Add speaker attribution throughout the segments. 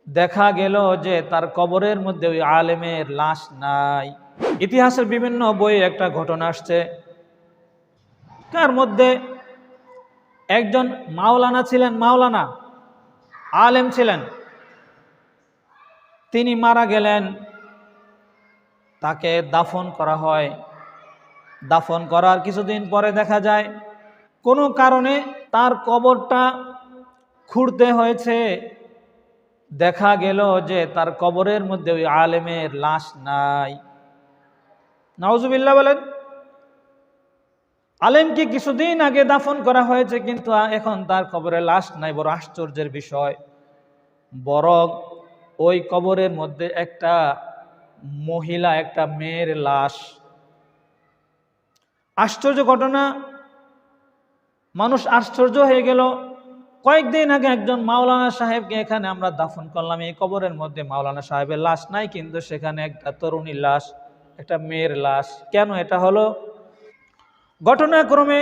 Speaker 1: দেখা গেল যে তার কবরের মধ্যে ওই আলেমের লাশ নাই। ইতিহাসের বিভিন্ন বইয়ে একটা ঘটনা আসছে, তার মধ্যে একজন মাওলানা ছিলেন, মাওলানা আলেম ছিলেন। তিনি মারা গেলেন, তাকে দাফন করা হয়। দাফন করার কিছুদিন পরে দেখা যায় কোনো কারণে তার কবরটা খুঁড়তে হয়েছে। দেখা গেল যে তার কবরের মধ্যে ওই আলেমের লাশ নাই। নাউজুবিল্লাহ বলেন। আলেমকে কিছুদিন আগে দাফন করা হয়েছে, কিন্তু এখন তার কবরে লাশ নাই। বড় আশ্চর্যের বিষয়। বরং ওই কবরের মধ্যে একটা মহিলা, একটা মেয়ের লাশ। আশ্চর্য ঘটনা, মানুষ আশ্চর্য হয়ে গেল। কয়েকদিন আগে একজন মাওলানা সাহেবকে এখানে আমরা দাফন করলাম, এই কবরের মধ্যে মাওলানা সাহেবের লাশ নাই, কিন্তু সেখানে একটা তরুণীর লাশ, একটা মেয়ের লাশ। কেন এটা হলো? ঘটনাক্রমে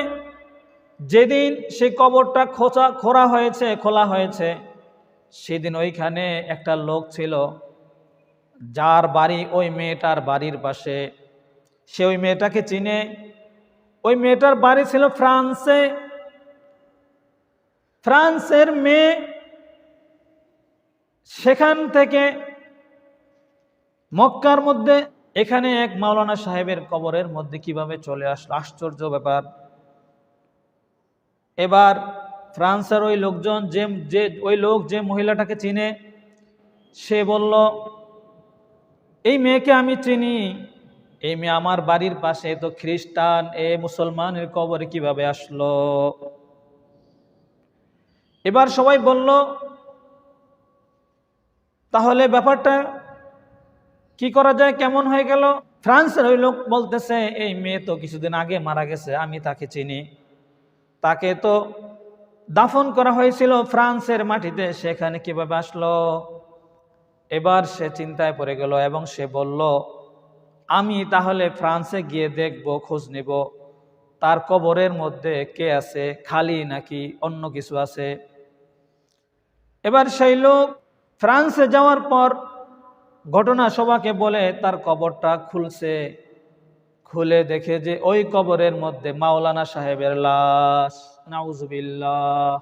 Speaker 1: যেদিন সেই কবরটা খোলা হয়েছে, সেদিন ওইখানে একটা লোক ছিল যার বাড়ি ওই মেয়েটার বাড়ির পাশে। সে ওই মেয়েটাকে চিনে। ওই মেয়েটার বাড়ি ছিল ফ্রান্সে। ফ্রান্সের মেয়ে সেখান থেকে মক্কার মধ্যে এখানে এক মাওলানা সাহেবের কবরের মধ্যে কিভাবে চলে আসলো, আশ্চর্য ব্যাপার। এবার ফ্রান্সের ওই লোকজন যে মহিলাটাকে চিনে, সে বলল, এই মেয়েকে আমি চিনি, এই মেয়ে আমার বাড়ির পাশে, তো খ্রিস্টান এ মুসলমানের কবরে কিভাবে আসলো? এবার সবাই বলল, তাহলে ব্যাপারটা কি করা যায়, কেমন হয়ে গেল? ফ্রান্সের ওই লোক বলতেছে, এই মেয়ে তো কিছুদিন আগে মারা গেছে, আমি তাকে চিনি, তাকে তো দাফন করা হয়েছিল ফ্রান্সের মাটিতে, সেখানে কিভাবে আসলো? এবার সে চিন্তায় পড়ে গেল এবং সে বলল, আমি তাহলে ফ্রান্সে গিয়ে দেখব, খোঁজ নেব তার কবরের মধ্যে কে আছে, খালি নাকি অন্য কিছু আছে। এবার সেই লোক ফ্রান্সে যাওয়ার পর ঘটনা সবাইকে বলে, তার কবরটা খুলছে। খুলে দেখে যে ওই কবরের মধ্যে মাওলানা সাহেবের লাশ। নাউজুবিল্লাহ।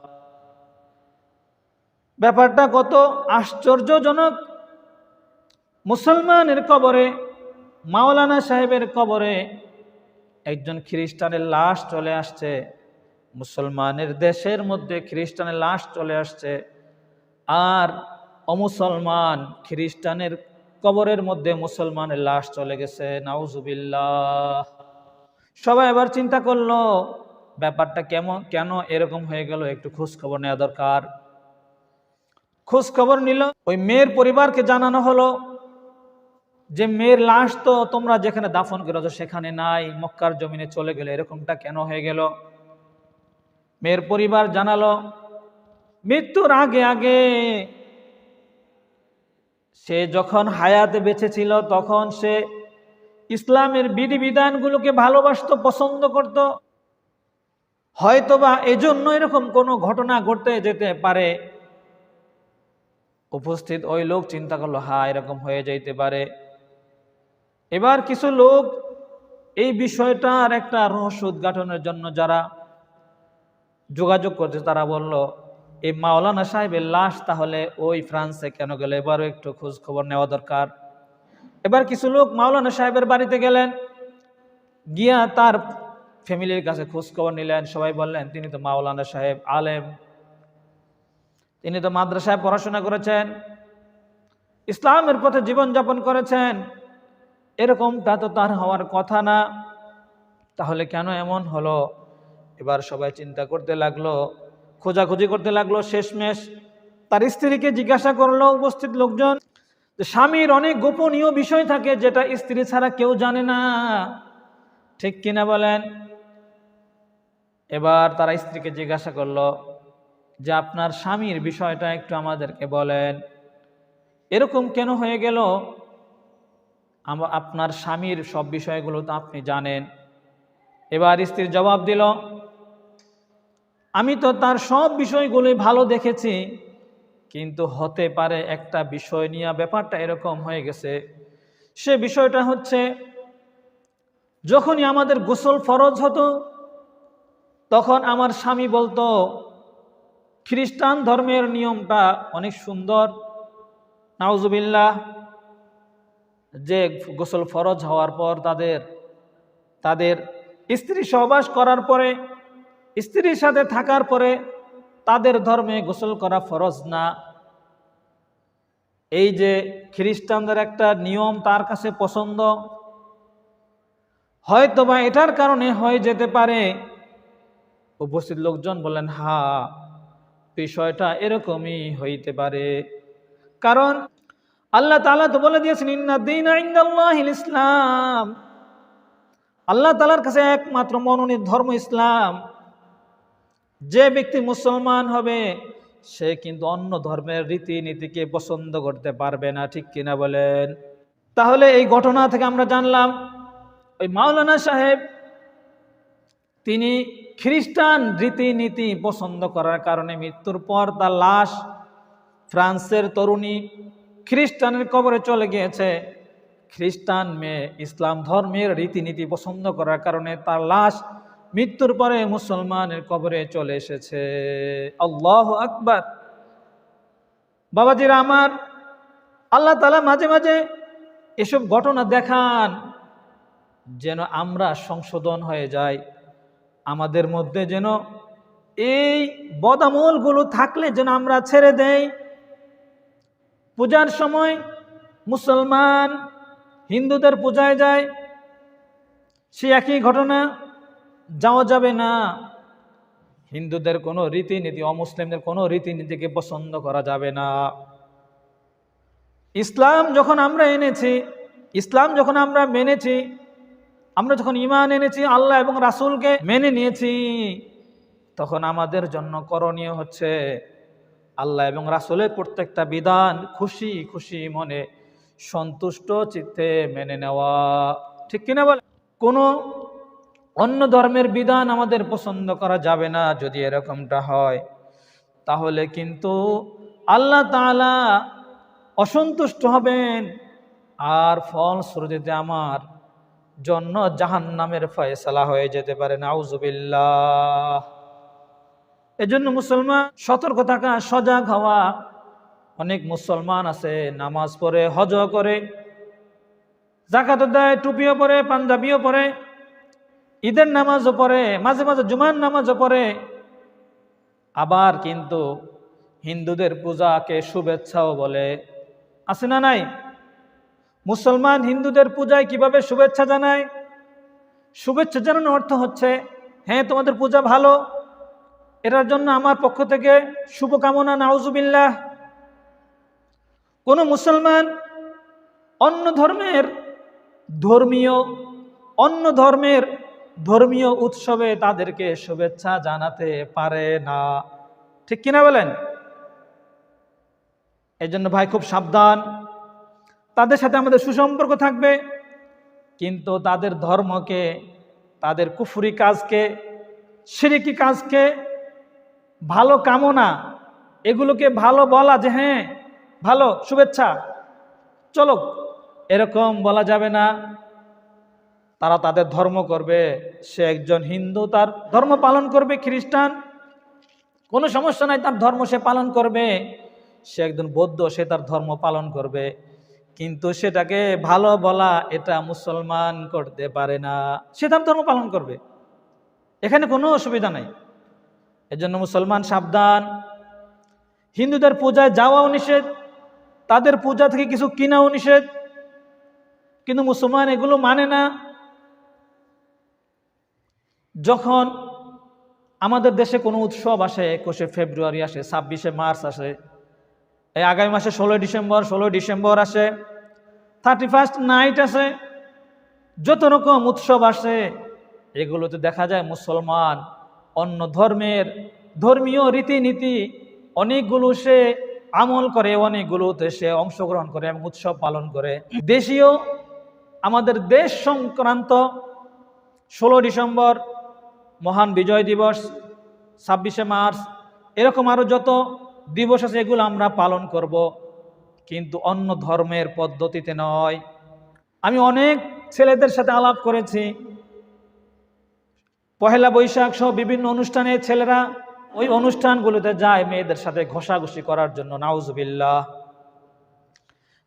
Speaker 1: ব্যাপারটা কত আশ্চর্যজনক! মুসলমানের কবরে, মাওলানা সাহেবের কবরে একজন খ্রিস্টানের লাশ চলে আসছে। মুসলমানের দেশের মধ্যে খ্রিস্টানের লাশ চলে আসছে, আর অমুসলমান খ্রিস্টানের কবরের মধ্যে মুসলমানের লাশ চলে গেছে। নাউজুবিল্লাহ। সবাই এবার চিন্তা করলো, ব্যাপারটা কেন এরকম হয়ে গেল, একটু খোঁজ খবর নেওয়া দরকার। খোঁজ খবর নিল, ওই মেয়ের পরিবারকে জানানো হলো যে মেয়ের লাশ তো তোমরা যেখানে দাফন করেছো সেখানে নাই, মক্কার জমিনে চলে গেলে, এরকমটা কেন হয়ে গেল? মেয়ের পরিবার জানালো, মৃত্যুর আগে আগে সে যখন হায়াতে বেঁচে ছিল, তখন সে ইসলামের বিধিবিধানগুলোকে ভালোবাসতো, পছন্দ করত। হয়তোবা এজন্য এরকম কোনো ঘটনা ঘটতে যেতে পারে। উপস্থিত ওই লোক চিন্তা করলো, হ্যাঁ, এরকম হয়ে যাইতে পারে। এবার কিছু লোক এই বিষয়টার একটা রহস্য উদ্ঘাটনের জন্য যারা যোগাযোগ করছে, তারা বলল, এই মাওলানা সাহেবের লাশ তাহলে ওই ফ্রান্সে কেন গেল, এবারও একটু খোঁজ খবর নেওয়া দরকার। এবার কিছু লোক মাওলানা সাহেবের বাড়িতে গেলেন, গিয়া তার ফ্যামিলির কাছে খোঁজ খবর নিলেন। সবাই বললেন, তিনি তো মাওলানা সাহেব আলেম, তিনি তো মাদ্রাসায় পড়াশোনা করেছেন, ইসলামের পথে জীবনযাপন করেছেন, এরকমটা তো তার হওয়ার কথা না, তাহলে কেন এমন হলো? এবার সবাই চিন্তা করতে লাগলো, খোঁজাখুঁজি করতে লাগলো। শেষমেশ তার স্ত্রীকে জিজ্ঞাসা করলো উপস্থিত লোকজন, স্বামীর অনেক গোপনীয় বিষয় থাকে যেটা স্ত্রী ছাড়া কেউ জানে না, ঠিক কিনা বলেন? এবার তারা স্ত্রীকে জিজ্ঞাসা করলো যে আপনার স্বামীর বিষয়টা একটু আমাদেরকে বলেন, এরকম কেন হয়ে গেল? আপনার স্বামীর সব বিষয়গুলো তো আপনি জানেন। এবার স্ত্রীর জবাব দিল, আমি তো তার সব বিষয়গুলোই ভালো দেখেছি, কিন্তু হতে পারে একটা বিষয় নিয়ে ব্যাপারটা এরকম হয়ে গেছে। সে বিষয়টা হচ্ছে, যখনই আমাদের গোসল ফরজ হতো তখন আমার স্বামী বলতো খ্রিস্টান ধর্মের নিয়মটা অনেক সুন্দর, নাউজুবিল্লাহ, যে গোসল ফরজ হওয়ার পর তাদের স্ত্রী সহবাস করার পরে, স্ত্রীর সাথে থাকার পরে তাদের ধর্মে গোসল করা ফরজ না। এই যে খ্রিস্টানদের একটা নিয়ম তার কাছে পছন্দ, হয়তো বা এটার কারণে হয়ে যেতে পারে। উপস্থিত লোকজন বললেন, হ্যাঁ, বিষয়টা এরকমই হইতে পারে। কারণ আল্লাহ তাআলা তো বলে দিয়েছেন, ইন্না দীনা ইনদাল্লাহিল ইসলাম, আল্লাহ তাআলার কাছে একমাত্র মনোনীত ধর্ম ইসলাম। যে ব্যক্তি মুসলমান হবে সে কিন্তু অন্য ধর্মের রীতিনীতিকে পছন্দ করতে পারবে না, ঠিক কিনা বলেন? তাহলে এই ঘটনা থেকে আমরা জানলাম ওই মাওলানা সাহেব তিনি খ্রিস্টান রীতিনীতি পছন্দ করার কারণে মৃত্যুর পর তার লাশ ফ্রান্সের তরুণী খ্রিস্টানের কবরে চলে গিয়েছে। খ্রিস্টান মেয়ে ইসলাম ধর্মের রীতিনীতি পছন্দ করার কারণে তার লাশ মৃত্যুর পরে মুসলমানের কবরে চলে এসেছে। আল্লাহু আকবার। বাবাজিরা আমার, আল্লাহ তাআলা মাঝে মাঝে এসব ঘটনা দেখান যেন আমরা সংশোধন হয়ে যাই, আমাদের মধ্যে যেন এই বদামলগুলো থাকলে যেন আমরা ছেড়ে দেই। পূজার সময় মুসলমান হিন্দুদের পূজায় যায়, সে একই ঘটনা, যাওয়া যাবে না। হিন্দুদের কোনো রীতিনীতি, অমুসলিমদের কোনো রীতিনীতিকে পছন্দ করা যাবে না। ইসলাম যখন আমরা এনেছি, ইসলাম যখন আমরা মেনেছি, আমরা যখন ঈমান এনেছি, আল্লাহ এবং রাসূলকে মেনে নিয়েছি, তখন আমাদের জন্য করণীয় হচ্ছে আল্লাহ এবং রাসূলের প্রত্যেকটা বিধান খুশি খুশি মনে সন্তুষ্ট চিত্তে মেনে নেওয়া, ঠিক কিনা বলে? কোনো অন্য ধর্মের বিধান আমাদের পছন্দ করা যাবে না। যদি এরকমটা হয় তাহলে কিন্তু আল্লাহ তাআলা অসন্তুষ্ট হবেন, আর ফলশ্রুতিতে আমার জন্য জাহান্নামের ফয়সালা হয়ে যেতে পারে, নাউজুবিল্লাহ। এজন্য মুসলমান সতর্ক থাকা, সজাগ হওয়া। অনেক মুসলমান আছে নামাজ পড়ে, হজ করে, যাকাত দেয়, টুপিও পরে, পাঞ্জাবিও পরে, ঈদের নামাজও পড়ে, মাঝে মাঝে জুমার নামাজও পড়ে, আবার কিন্তু হিন্দুদের পূজাকে শুভেচ্ছাও বলে। আছে না নাই? মুসলমান হিন্দুদের পূজায় কিভাবে শুভেচ্ছা জানায়? শুভেচ্ছা জানানোর অর্থ হচ্ছে, হ্যাঁ তোমাদের পূজা ভালো, এটার জন্য আমার পক্ষ থেকে শুভকামনা, নাউজুবিল্লাহ। কোন মুসলমান অন্য ধর্মের ধর্মীয় উৎসবে তাদেরকে শুভেচ্ছা জানাতে পারে না, ঠিক কিনা বলেন? এই জন্য ভাই খুব সাবধান। তাদের সাথে আমাদের সুসম্পর্ক থাকবে, কিন্তু তাদের ধর্মকে, তাদের কুফরি কাজকে, শিরকি কাজকে, ভালো কামনা, এগুলোকে ভালো বলা, যে হ্যাঁ ভালো, শুভেচ্ছা, চলো, এরকম বলা যাবে না। তারা তাদের ধর্ম করবে, সে একজন হিন্দু তার ধর্ম পালন করবে, খ্রিস্টান কোনো সমস্যা নাই, তার ধর্ম সে পালন করবে। সে একজন বৌদ্ধ, সে তার ধর্ম পালন করবে, কিন্তু সেটাকে ভালো বলা এটা মুসলমান করতে পারে না। সে তার ধর্ম পালন করবে, এখানে কোনো অসুবিধা নাই। এজন্য মুসলমান সাবধান। হিন্দুদের পূজায় যাওয়াও নিষেধ, তাদের পূজা থেকে কিছু কিনাও নিষেধ, কিন্তু মুসলমান এগুলো মানে না। যখন আমাদের দেশে কোনো উৎসব আসে, 21শে ফেব্রুয়ারি আসে, 26শে মার্চ আসে, এই আগামী মাসে 16 ডিসেম্বর আসে, 31st নাইট আসে, যত রকম উৎসব আসে, এগুলোতে দেখা যায় মুসলমান অন্য ধর্মের ধর্মীয় রীতিনীতি অনেকগুলো সে আমল করে, অনেকগুলোতে সে অংশগ্রহণ করে এবং উৎসব পালন করে। দেশীয়, আমাদের দেশ সংক্রান্ত 16 ডিসেম্বর, মহান বিজয় দিবস, 26শে মার্চ, এরকম আরো যত দিবস আছে, এগুলো আমরা পালন করব, কিন্তু অন্য ধর্মের পদ্ধতিতে নয়। আমি অনেক ছেলেদের সাথে আলাপ করেছি, পহেলা বৈশাখ সহ বিভিন্ন অনুষ্ঠানে ছেলেরা ওই অনুষ্ঠানগুলোতে যায় মেয়েদের সাথে ঘষাঘষি করার জন্য, নাউজুবিল্লাহ,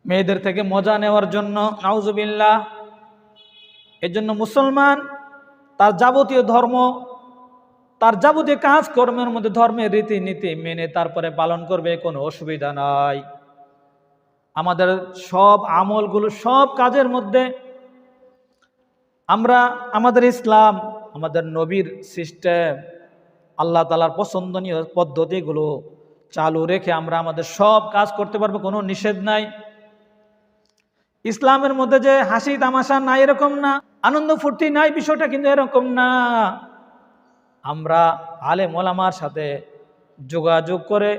Speaker 1: মেয়েদের থেকে মজা নেওয়ার জন্য, নাউজুবিল্লাহ। এর জন্য মুসলমান তার যাবতীয় ধর্ম, তার যাবতীয় কাজকর্মের মধ্যে ধর্মের রীতিনীতি মেনে তারপরে পালন করবে, কোনো অসুবিধা নাই। আমাদের সব আমলগুলো, সব কাজের মধ্যে আমরা আমাদের ইসলাম, আমাদের নবীর সিস্টেম, আল্লাহ তাআলার পছন্দনীয় পদ্ধতিগুলো চালু রেখে আমরা আমাদের সব কাজ করতে পারবো, কোনো নিষেধ নাই। ইসলামের মধ্যে যে হাসি তামাশা নাই এরকম না, আনন্দ ফুর্তি নাই, বিষয়টা কিন্তু এরকম না। আমরা আলেম ওলামার সাথে যোগাযোগ করে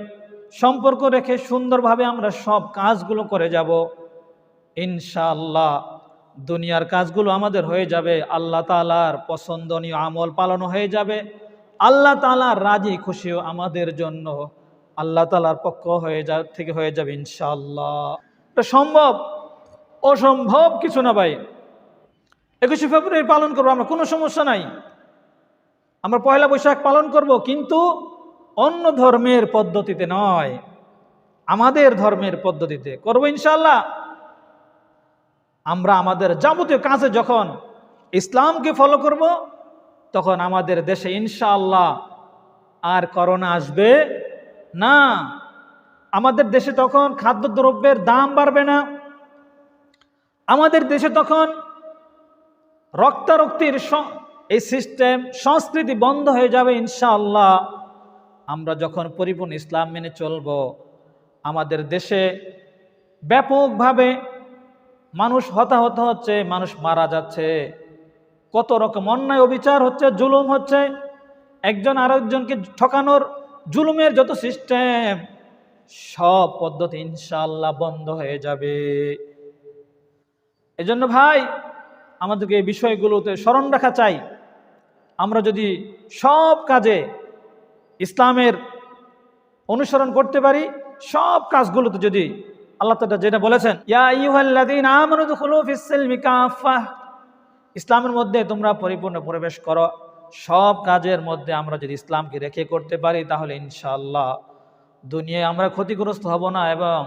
Speaker 1: সম্পর্ক রেখে সুন্দরভাবে আমরা সব কাজগুলো করে যাব, ইনশাআল্লাহ দুনিয়ার কাজগুলো আমাদের হয়ে যাবে, আল্লাহ তাআলার পছন্দনীয় আমল পালন হয়ে যাবে, আল্লাহ তাআলার রাজি খুশিও আমাদের জন্য আল্লাহ তাআলার পক্ষ থেকে হয়ে যাবে ইনশাআল্লাহ। এটা সম্ভব, অসম্ভব কিছু না ভাই। 21শে ফেব্রুয়ারি পালন করবো আমরা, কোনো সমস্যা নাই। আমরা পয়লা বৈশাখ পালন করব, কিন্তু অন্য ধর্মের পদ্ধতিতে নয়, আমাদের ধর্মের পদ্ধতিতে করবো ইনশাআল্লাহ। আমরা আমাদের যাবতীয় কাজে যখন ইসলামকে ফলো করব, তখন আমাদের দেশে ইনশাআল্লাহ আর করোনা আসবে না। আমাদের দেশে তখন খাদ্যদ্রব্যের দাম বাড়বে না। আমাদের দেশে তখন রক্তারক্তির এই সিস্টেম, সংস্কৃতি বন্ধ হয়ে যাবে ইনশাআল্লাহ। আমরা যখন পরিপূর্ণ ইসলাম মেনে চলব, আমাদের দেশে ব্যাপকভাবে মানুষ হতাহত হচ্ছে, মানুষ মারা যাচ্ছে, কত রকম অন্যায় অবিচার হচ্ছে, জুলুম হচ্ছে, একজন আরেকজনকে ঠকানোর জুলুমের যত সিস্টেম, সব পদ্ধতি ইনশাআল্লাহ বন্ধ হয়ে যাবে। এজন্য ভাই আমাদেরকে এই বিষয়গুলোতে স্মরণ রাখা চাই। আমরা যদি সব কাজে ইসলামের অনুসরণ করতে পারি, সব কাজগুলোতে যদি আল্লাহ তাআলা যেটা বলেছেন, ইয়া আইয়ুহাল্লাযীনা আমানু দুখুলু ফিস-সিলমি কাফাহ, ইসলামের মধ্যে তোমরা পরিপূর্ণ প্রবেশ করো, সব কাজের মধ্যে আমরা যদি ইসলামকে রেখে করতে পারি, তাহলে ইনশাআল্লাহ দুনিয়ায় আমরা ক্ষতিগ্রস্ত হব না এবং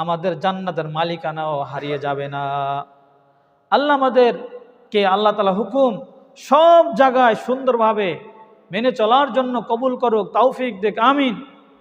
Speaker 1: আমাদের জান্নাতের মালিকানাও হারিয়ে যাবে না। আল্লাহ আমাদেরকে আল্লাহ তাআলা হুকুম সব জায়গায় সুন্দরভাবে মেনে চলার জন্য কবুল করুক, তৌফিক দিক, আমিন।